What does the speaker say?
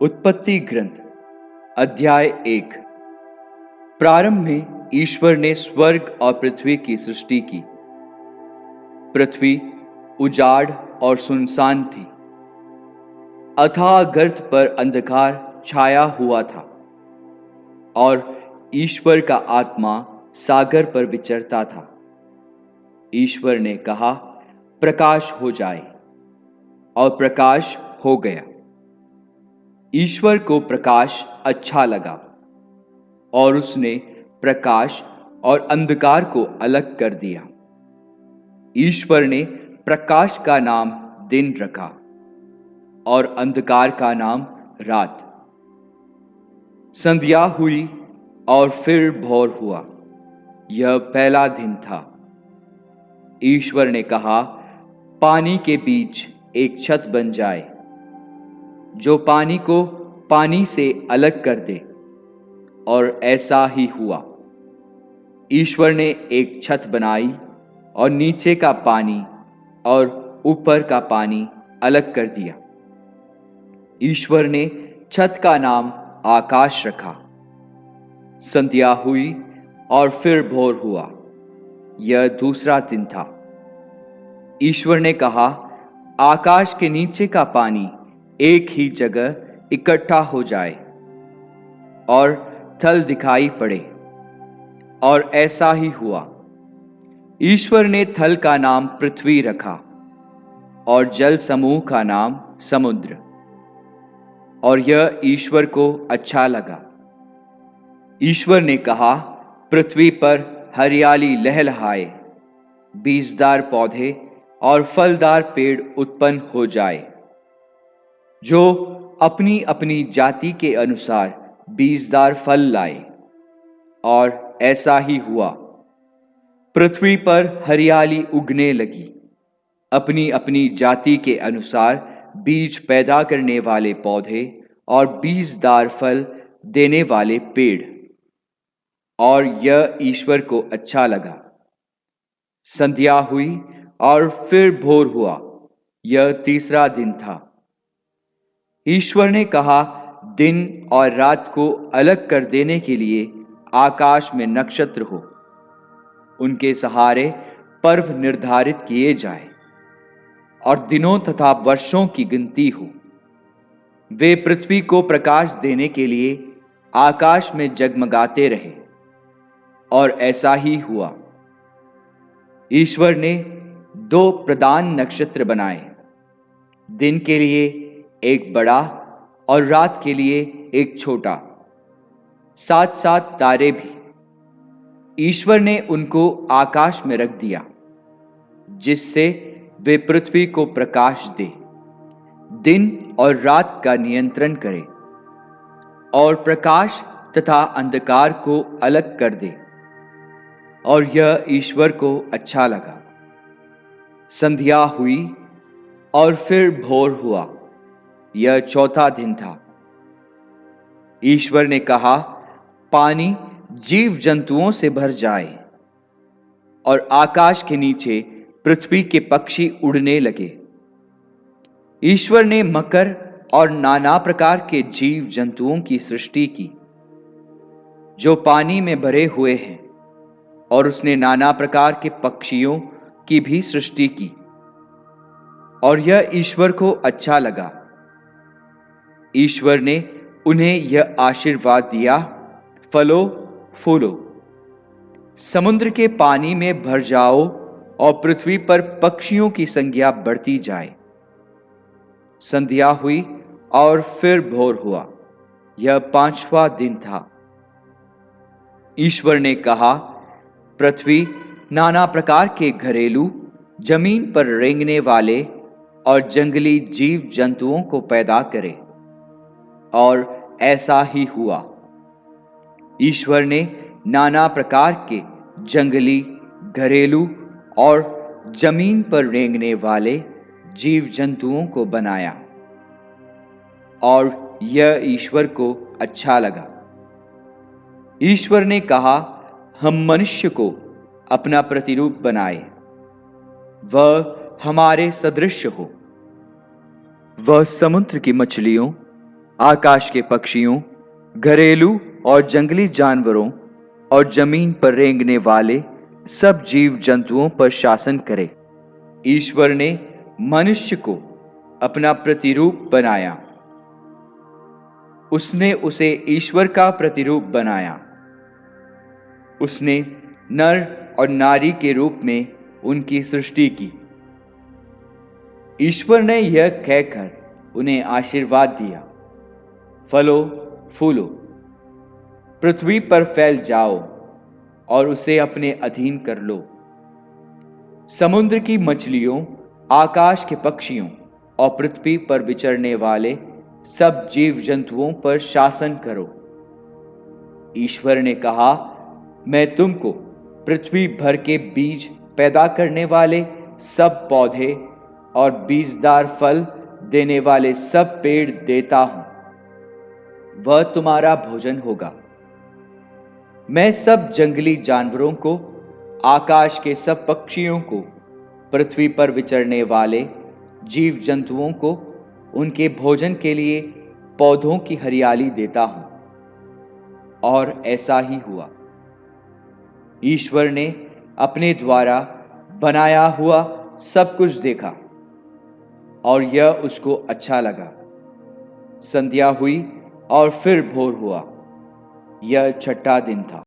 उत्पत्ति ग्रंथ अध्याय 1। प्रारंभ में ईश्वर ने स्वर्ग और पृथ्वी की सृष्टि की। पृथ्वी उजाड़ और सुनसान थी। अथाह गर्त पर अंधकार छाया हुआ था और ईश्वर का आत्मा सागर पर विचरता था। ईश्वर ने कहा, प्रकाश हो जाए, और प्रकाश हो गया। ईश्वर को प्रकाश अच्छा लगा और उसने प्रकाश और अंधकार को अलग कर दिया। ईश्वर ने प्रकाश का नाम दिन रखा और अंधकार का नाम रात। संध्या हुई और फिर भोर हुआ। यह पहला दिन था। ईश्वर ने कहा, पानी के बीच एक छत बन जाए, जो पानी को पानी से अलग कर दे, और ऐसा ही हुआ। ईश्वर ने एक छत बनाई और नीचे का पानी और ऊपर का पानी अलग कर दिया। ईश्वर ने छत का नाम आकाश रखा। संध्या हुई और फिर भोर हुआ। यह दूसरा दिन था। ईश्वर ने कहा, आकाश के नीचे का पानी एक ही जगह इकट्ठा हो जाए और थल दिखाई पड़े, और ऐसा ही हुआ। ईश्वर ने थल का नाम पृथ्वी रखा और जल समूह का नाम समुद्र, और यह ईश्वर को अच्छा लगा। ईश्वर ने कहा, पृथ्वी पर हरियाली लहलहाए, बीजदार पौधे और फलदार पेड़ उत्पन्न हो जाए, जो अपनी अपनी जाति के अनुसार बीजदार फल लाए, और ऐसा ही हुआ। पृथ्वी पर हरियाली उगने लगी, अपनी अपनी जाति के अनुसार बीज पैदा करने वाले पौधे और बीजदार फल देने वाले पेड़, और यह ईश्वर को अच्छा लगा। संध्या हुई और फिर भोर हुआ। यह तीसरा दिन था। ईश्वर ने कहा, दिन और रात को अलग कर देने के लिए आकाश में नक्षत्र हो, उनके सहारे पर्व निर्धारित किए जाए, और दिनों तथा वर्षों की गिनती हो। वे पृथ्वी को प्रकाश देने के लिए आकाश में जगमगाते रहे, और ऐसा ही हुआ। ईश्वर ने 2 प्रधान नक्षत्र बनाए, दिन के लिए एक बड़ा और रात के लिए एक छोटा, 7-7 तारे भी। ईश्वर ने उनको आकाश में रख दिया, जिससे वे पृथ्वी को प्रकाश दे, दिन और रात का नियंत्रण करे, और प्रकाश तथा अंधकार को अलग कर दे, और यह ईश्वर को अच्छा लगा। संध्या हुई और फिर भोर हुआ। यह चौथा दिन था। ईश्वर ने कहा, पानी जीव जंतुओं से भर जाए, और आकाश के नीचे पृथ्वी के पक्षी उड़ने लगे। ईश्वर ने मकर और नाना प्रकार के जीव जंतुओं की सृष्टि की, जो पानी में भरे हुए हैं, और उसने नाना प्रकार के पक्षियों की भी सृष्टि की, और यह ईश्वर को अच्छा लगा। ईश्वर ने उन्हें यह आशीर्वाद दिया, फलो फूलो, समुद्र के पानी में भर जाओ, और पृथ्वी पर पक्षियों की संख्या बढ़ती जाए। संध्या हुई और फिर भोर हुआ। यह 5वां दिन था। ईश्वर ने कहा, पृथ्वी नाना प्रकार के घरेलू, जमीन पर रेंगने वाले और जंगली जीव जंतुओं को पैदा करे, और ऐसा ही हुआ। ईश्वर ने नाना प्रकार के जंगली, घरेलू और जमीन पर रेंगने वाले जीव जंतुओं को बनाया, और यह ईश्वर को अच्छा लगा। ईश्वर ने कहा, हम मनुष्य को अपना प्रतिरूप बनाए, वह हमारे सदृश हो। वह समुद्र की मछलियों आकाश के पक्षियों, घरेलू और जंगली जानवरों और जमीन पर रेंगने वाले सब जीव जंतुओं पर शासन करे। ईश्वर ने मनुष्य को अपना प्रतिरूप बनाया। उसने उसे ईश्वर का प्रतिरूप बनाया। उसने नर और नारी के रूप में उनकी सृष्टि की। ईश्वर ने यह कहकर उन्हें आशीर्वाद दिया, फलो फूलो, पृथ्वी पर फैल जाओ और उसे अपने अधीन कर लो। समुद्र की मछलियों, आकाश के पक्षियों और पृथ्वी पर विचरने वाले सब जीव जंतुओं पर शासन करो। ईश्वर ने कहा, मैं तुमको पृथ्वी भर के बीज पैदा करने वाले सब पौधे और बीजदार फल देने वाले सब पेड़ देता हूं। वह तुम्हारा भोजन होगा। मैं सब जंगली जानवरों को, आकाश के सब पक्षियों को, पृथ्वी पर विचरने वाले जीव जंतुओं को उनके भोजन के लिए पौधों की हरियाली देता हूं। और ऐसा ही हुआ। ईश्वर ने अपने द्वारा बनाया हुआ सब कुछ देखा और यह उसको अच्छा लगा। संध्या हुई और फिर भोर हुआ। यह छठा दिन था।